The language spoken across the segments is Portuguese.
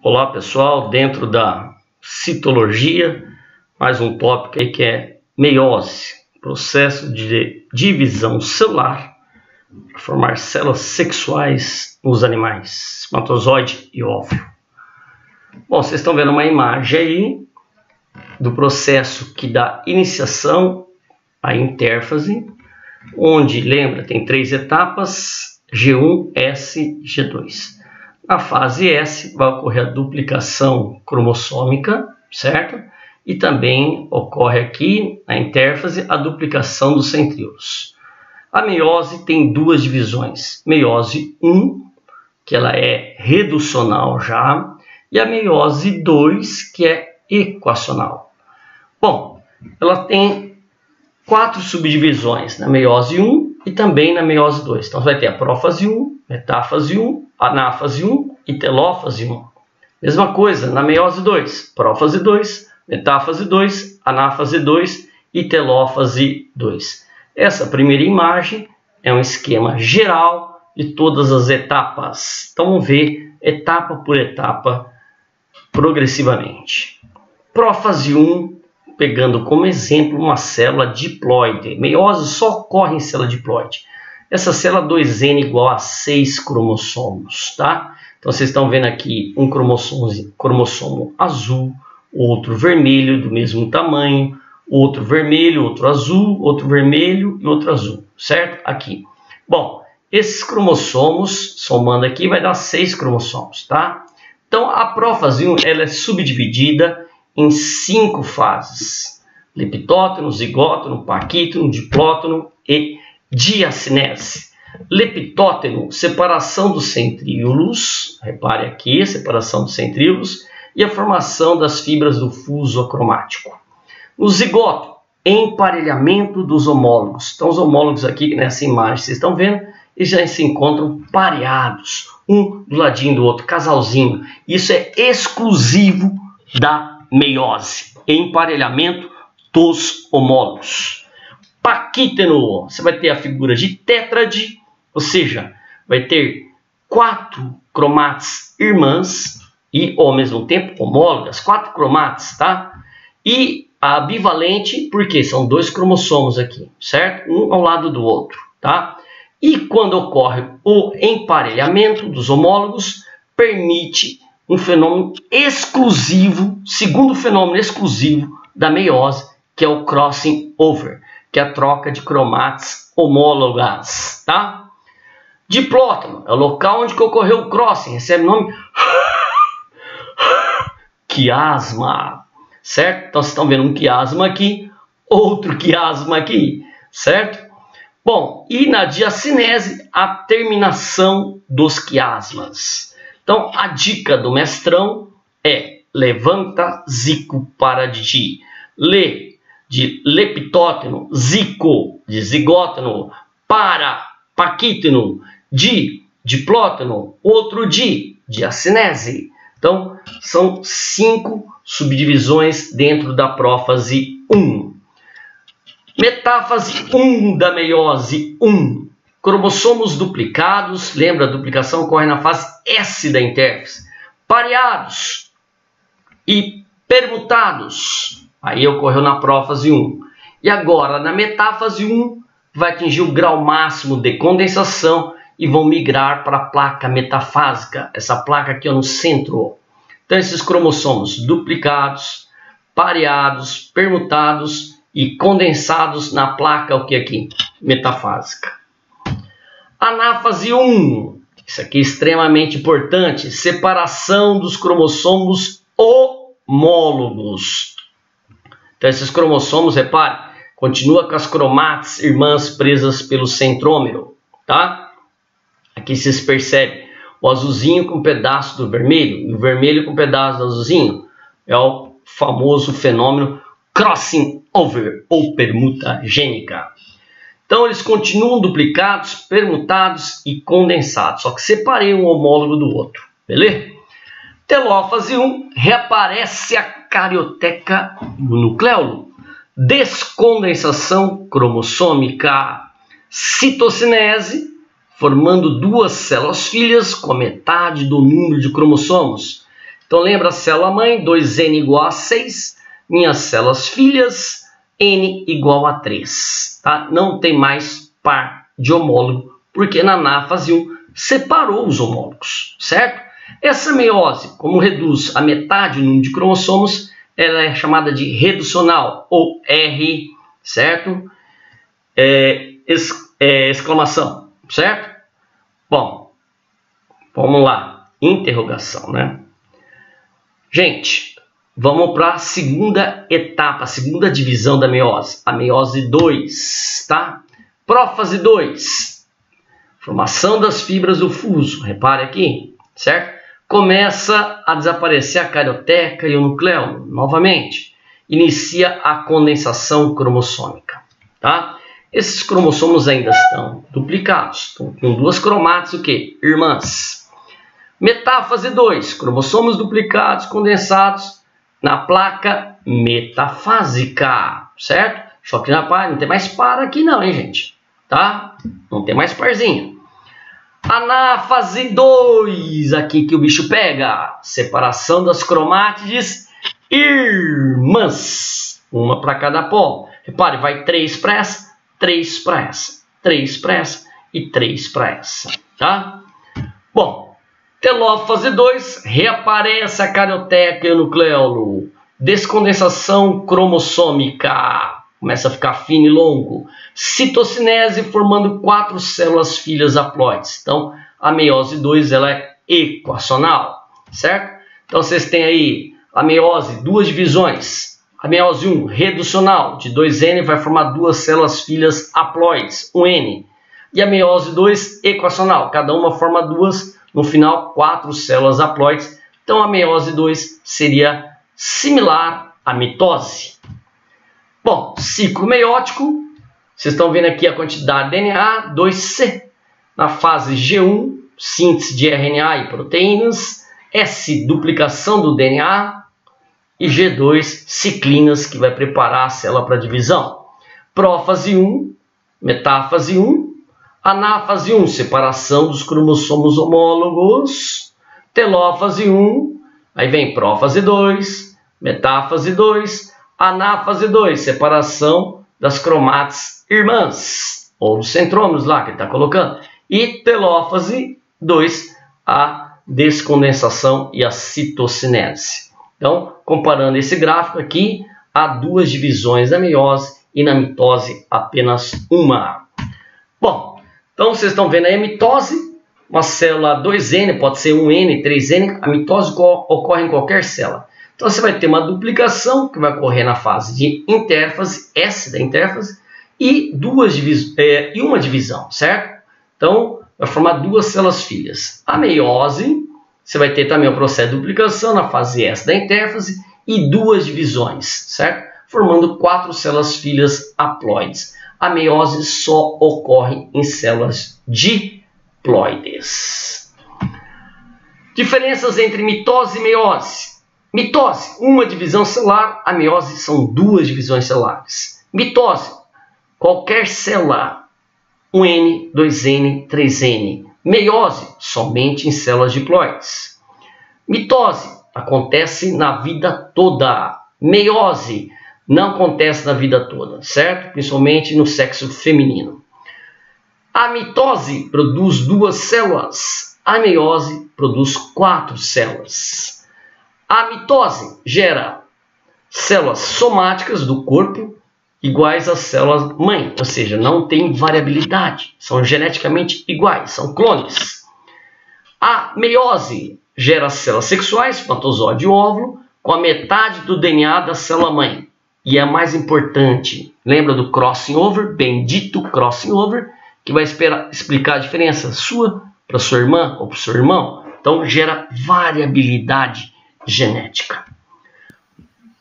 Olá pessoal, dentro da citologia, mais um tópico aí que é meiose, processo de divisão celular para formar células sexuais nos animais, espermatozoide e óvulo. Bom, vocês estão vendo uma imagem aí do processo que dá iniciação à intérfase, onde, lembra, tem 3 etapas, G1, S e G2. Na fase S vai ocorrer a duplicação cromossômica, certo? E também ocorre aqui, na intérfase, a duplicação dos centríolos. A meiose tem 2 divisões. Meiose 1, que ela é reducional já, e a meiose 2, que é equacional. Bom, ela tem 4 subdivisões na meiose 1 e também na meiose 2. Então, você vai ter a prófase 1, metáfase 1, anáfase 1 e telófase 1. Mesma coisa na meiose 2, prófase 2, metáfase 2, anáfase 2 e telófase 2. Essa primeira imagem é um esquema geral de todas as etapas. Então, vamos ver etapa por etapa progressivamente. Prófase 1, pegando como exemplo uma célula diploide. Meiose só ocorre em célula diploide. Essa célula 2N igual a 6 cromossomos, tá? Então, vocês estão vendo aqui um cromossomo azul, outro vermelho do mesmo tamanho, outro vermelho, outro azul, outro vermelho e outro azul, certo? Aqui. Bom, esses cromossomos, somando aqui, vai dar 6 cromossomos, tá? Então, a prófase 1, ela é subdividida em 5 fases: leptóteno, zigóteno, paquítono, diplóteno e diacinese. Leptóteno, separação dos centríolos, repare aqui, separação dos centríolos, e a formação das fibras do fuso cromático. No zigoto, emparelhamento dos homólogos. Então, os homólogos aqui nessa imagem, vocês estão vendo, eles já se encontram pareados, um do ladinho do outro, casalzinho. Isso é exclusivo da meiose, emparelhamento dos homólogos. Paquíteno, você vai ter a figura de tétrade, ou seja, vai ter 4 cromates irmãs e ao mesmo tempo homólogas, 4 cromates, tá? E a bivalente, porque são 2 cromossomos aqui, certo? Um ao lado do outro, tá? E quando ocorre o emparelhamento dos homólogos, permite um fenômeno exclusivo, segundo fenômeno exclusivo da meiose, que é o crossing over, que é a troca de cromates homólogas, tá? Diplóteno é o local onde ocorreu o crossing, recebe o nome quiasma, certo? Então, vocês estão vendo um quiasma aqui, outro quiasma aqui, certo? Bom, e na diacinese, a terminação dos quiasmas. Então, a dica do mestrão é: levanta zico para de leptóteno, zico de zigóteno, para paquíteno, de diplóteno, outro de diacinese. Então, são 5 subdivisões dentro da prófase 1. Metáfase 1 da meiose 1. Cromossomos duplicados, lembra, a duplicação ocorre na fase S da intérfase. Pareados e permutados, aí ocorreu na prófase 1. E agora, na metáfase 1, vai atingir o grau máximo de condensação e vão migrar para a placa metafásica, essa placa aqui no centro. Então, esses cromossomos duplicados, pareados, permutados e condensados na placa, o que aqui? Metafásica. Anáfase 1, isso aqui é extremamente importante, separação dos cromossomos homólogos. Então, esses cromossomos, repare, continua com as cromates irmãs presas pelo centrômero, tá? Aqui vocês percebem o azulzinho com um pedaço do vermelho e o vermelho com um pedaço do azulzinho. É o famoso fenômeno crossing over ou permuta gênica. Então, eles continuam duplicados, permutados e condensados, só que separei um homólogo do outro, beleza? Telófase 1, reaparece a carioteca no nucleolo. Descondensação cromossômica. Citocinese, formando 2 células filhas com a metade do número de cromossomos. Então lembra a célula mãe, 2N igual a 6. Minhas células filhas, N igual a 3. Tá? Não tem mais par de homólogo, porque na anáfase 1 separou os homólogos, certo? Essa meiose, como reduz a metade o número de cromossomos, ela é chamada de reducional, ou R, certo? Exclamação, certo? Bom, vamos lá, interrogação, né? Gente, vamos para a segunda etapa, a segunda divisão da meiose, a meiose 2, tá? Prófase 2, formação das fibras do fuso, repare aqui, certo? Começa a desaparecer a carioteca e o nucleolo, novamente. Inicia a condensação cromossômica, tá? Esses cromossomos ainda estão duplicados, estão com duas cromátides, o quê? Irmãs. Metáfase 2, cromossomos duplicados, condensados na placa metafásica, certo? Só que não tem mais par aqui não, hein, gente? Tá? Não tem mais parzinho. Anáfase 2, aqui que o bicho pega. Separação das cromátides irmãs. Uma para cada polo. Repare, vai 3 para essa, 3 para essa, 3 para essa e 3 para essa. Tá? Bom, telófase 2, reaparece a carioteca e o nucleolo. Descondensação cromossômica. Começa a ficar fino e longo. Citocinese formando 4 células filhas haploides. Então, a meiose 2 ela é equacional, certo? Então, vocês têm aí a meiose, 2 divisões. A meiose 1, reducional, de 2N vai formar 2 células filhas haploides, 1N. E a meiose 2, equacional, cada uma forma 2, no final 4 células haploides. Então, a meiose 2 seria similar à mitose. Bom, ciclo meiótico, vocês estão vendo aqui a quantidade de DNA, 2C. Na fase G1, síntese de RNA e proteínas. S, duplicação do DNA. E G2, ciclinas, que vai preparar a célula para divisão. Prófase 1, metáfase 1. Anáfase 1, separação dos cromossomos homólogos. Telófase 1, aí vem prófase 2, metáfase 2. Anáfase 2, separação das cromátides irmãs, ou dos centrômeros lá que ele está colocando. E telófase 2, a descondensação e a citocinese. Então, comparando esse gráfico aqui, há 2 divisões da meiose e na mitose apenas uma. Bom, então vocês estão vendo aí a mitose, uma célula 2N, pode ser 1N, 3N, a mitose ocorre em qualquer célula. Então, você vai ter uma duplicação que vai ocorrer na fase de intérfase, S da intérfase, e uma divisão, certo? Então, vai formar 2 células filhas. A meiose, você vai ter também o processo de duplicação na fase S da intérfase e 2 divisões, certo? Formando 4 células filhas haploides. A meiose só ocorre em células diploides. Diferenças entre mitose e meiose. Mitose, uma divisão celular. A meiose são 2 divisões celulares. Mitose, qualquer célula, 1N, 2N, 3N. Meiose, somente em células diploides. Mitose, acontece na vida toda. Meiose, não acontece na vida toda, certo? Principalmente no sexo feminino. A mitose produz 2 células. A meiose produz 4 células. A mitose gera células somáticas do corpo iguais às células mãe, ou seja, não tem variabilidade, são geneticamente iguais, são clones. A meiose gera células sexuais, espermatozoide e óvulo, com a metade do DNA da célula mãe. E é mais importante, lembra do crossing over, bendito crossing over, que vai explicar a diferença sua para sua irmã ou para o seu irmão. Então gera variabilidade genética.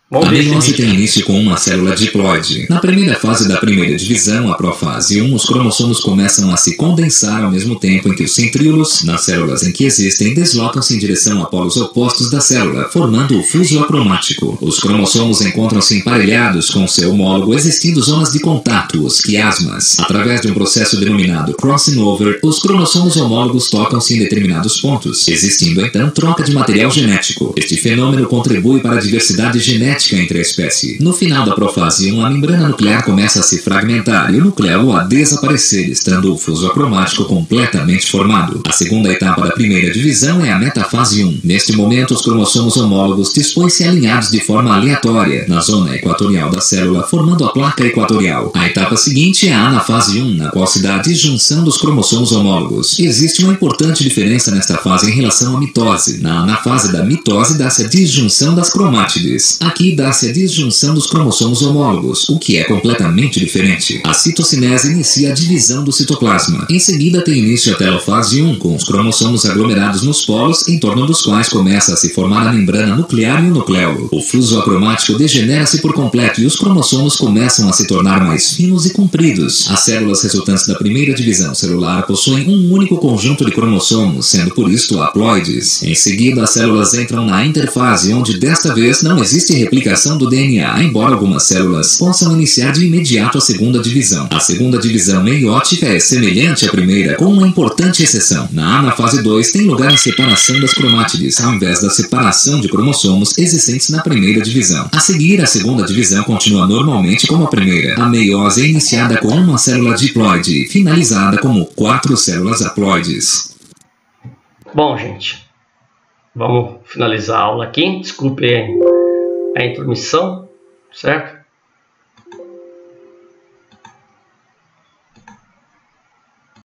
Vamos A ver esse meiose vídeo. tem início com uma célula diploide. Na primeira fase da primeira divisão, a profase 1, os cromossomos começam a se condensar ao mesmo tempo em que os centríolos, nas células em que existem, deslocam-se em direção a polos opostos da célula, formando o fuso acromático. Os cromossomos encontram-se emparelhados com seu homólogo, existindo zonas de contato, os quiasmas. Através de um processo denominado crossing over, os cromossomos homólogos tocam-se em determinados pontos, existindo então troca de material genético. Este fenômeno contribui para a diversidade genética entre a espécie. No final da profase 1, a membrana nuclear começa a se fragmentar e o nucleolo a desaparecer, estando o fuso acromático completamente formado. A segunda etapa da primeira divisão é a metafase 1. Neste momento, os cromossomos homólogos dispõem-se alinhados de forma aleatória na zona equatorial da célula, formando a placa equatorial. A etapa seguinte é a anafase 1, na qual se dá a disjunção dos cromossomos homólogos. Existe uma importante diferença nesta fase em relação à mitose. Na anafase da mitose dá-se a disjunção das cromátides. Aqui dá-se a disjunção dos cromossomos homólogos, o que é completamente diferente. A citocinese inicia a divisão do citoplasma. Em seguida tem início a telofase 1, com os cromossomos aglomerados nos polos, em torno dos quais começa a se formar a membrana nuclear e o nucleolo. O fuso acromático degenera-se por completo e os cromossomos começam a se tornar mais finos e compridos. As células resultantes da primeira divisão celular possuem um único conjunto de cromossomos, sendo por isto haploides. Em seguida, as células entram na interfase, onde desta vez não existe replicação do DNA, embora algumas células possam iniciar de imediato a segunda divisão. A segunda divisão meiótica é semelhante à primeira, com uma importante exceção. Na anafase 2 tem lugar a separação das cromátides, ao invés da separação de cromossomos existentes na primeira divisão. A seguir, a segunda divisão continua normalmente como a primeira. A meiose é iniciada com uma célula diploide, finalizada como 4 células haploides. Bom, gente, vamos finalizar a aula aqui. Desculpe a intromissão, certo?